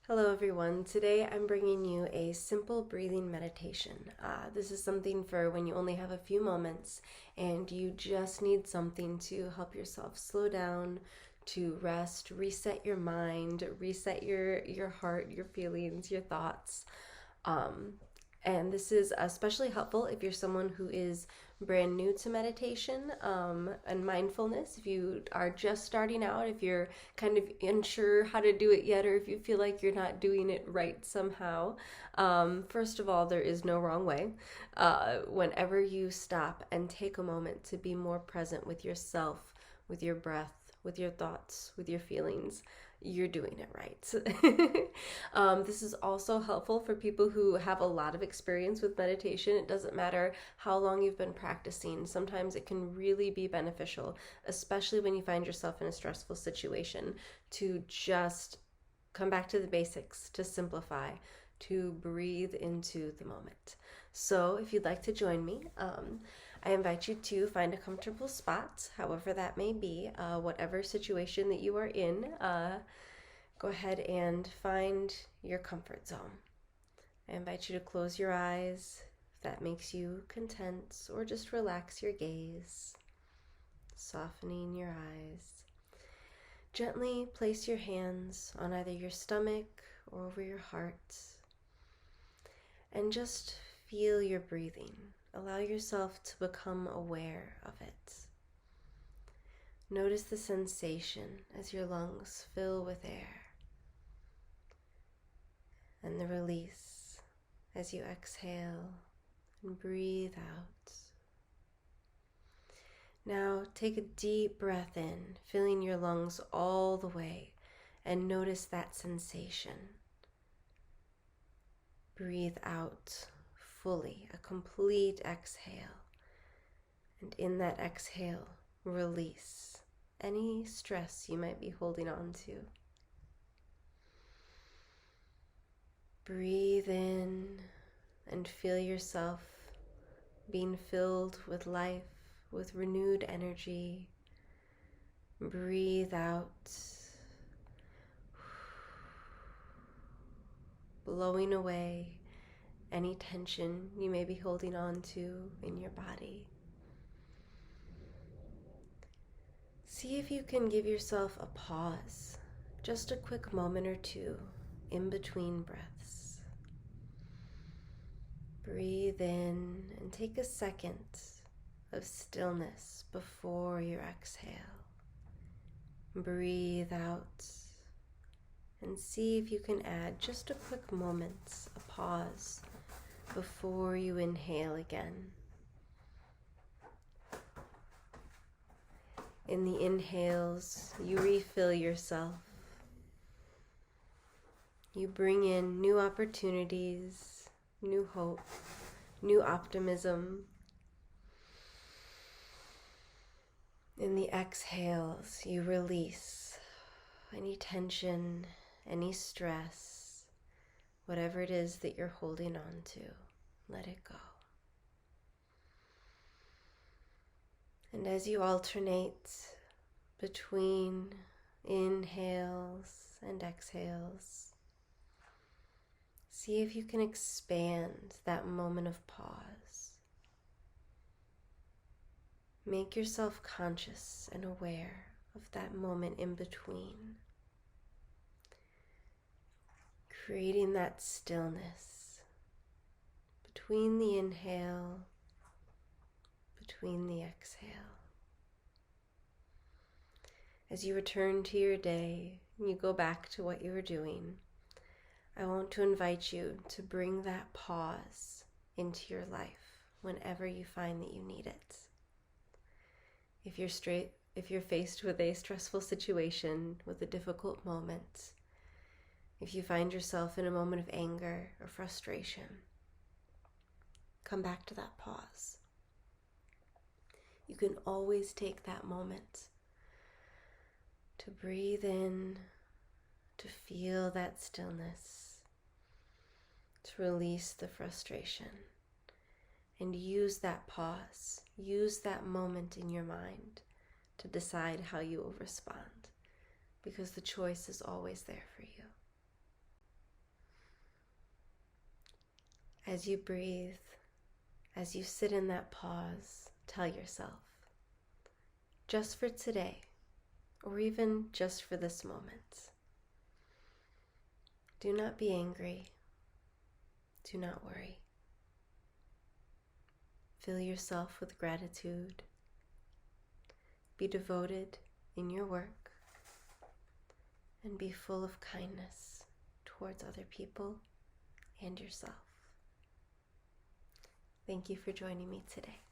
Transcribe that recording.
Hello everyone. Today I'm bringing you a simple breathing meditation. This is something for when you only have a few moments and you just need something to help yourself slow down, to rest, reset your mind, reset your heart, your feelings, your thoughts. Um, and this is especially helpful if you're someone who is brand new to meditation and mindfulness. If you are just starting out, if you're kind of unsure how to do it yet, or if you feel like you're not doing it right somehow, first of all, there is no wrong way. Whenever you stop and take a moment to be more present with yourself, with your breath, with your thoughts, with your feelings, you're doing it right. This is also helpful for people who have a lot of experience with meditation. It doesn't matter how long you've been practicing. Sometimes it can really be beneficial, especially when you find yourself in a stressful situation, to just come back to the basics, to simplify, to breathe into the moment. So if you'd like to join me, I invite you to find a comfortable spot, however that may be, whatever situation that you are in. Go ahead and find your comfort zone. I invite you to close your eyes if that makes you content, or just relax your gaze, softening your eyes. Gently place your hands on either your stomach or over your heart, and just feel your breathing. Allow yourself to become aware of it. Notice the sensation as your lungs fill with air, and the release as you exhale and breathe out. Now take a deep breath in, filling your lungs all the way, and notice that sensation. Breathe out fully, a complete exhale. And in that exhale, release any stress you might be holding on to. Breathe in and feel yourself being filled with life, with renewed energy. Breathe out, blowing away any tension you may be holding on to in your body. See if you can give yourself a pause, just a quick moment or two in between breaths. Breathe in and take a second of stillness before your exhale. Breathe out and see if you can add just a quick moment, a pause, before you inhale again. In the inhales, you refill yourself. You bring in new opportunities, new hope, new optimism. In the exhales, you release any tension, any stress, whatever it is that you're holding on to. Let it go. And as you alternate between inhales and exhales, see if you can expand that moment of pause. Make yourself conscious and aware of that moment in between, creating that stillness between the inhale, between the exhale. As you return to your day and you go back to what you were doing, I want to invite you to bring that pause into your life whenever you find that you need it. If you're faced with a stressful situation, with a difficult moment, if you find yourself in a moment of anger or frustration, come back to that pause. You can always take that moment to breathe in, to feel that stillness, to release the frustration, and use that pause, use that moment in your mind to decide how you will respond, because the choice is always there for you. As you breathe, as you sit in that pause, tell yourself, just for today, or even just for this moment, do not be angry. Do not worry. Fill yourself with gratitude. Be devoted in your work, and be full of kindness towards other people and yourself. Thank you for joining me today.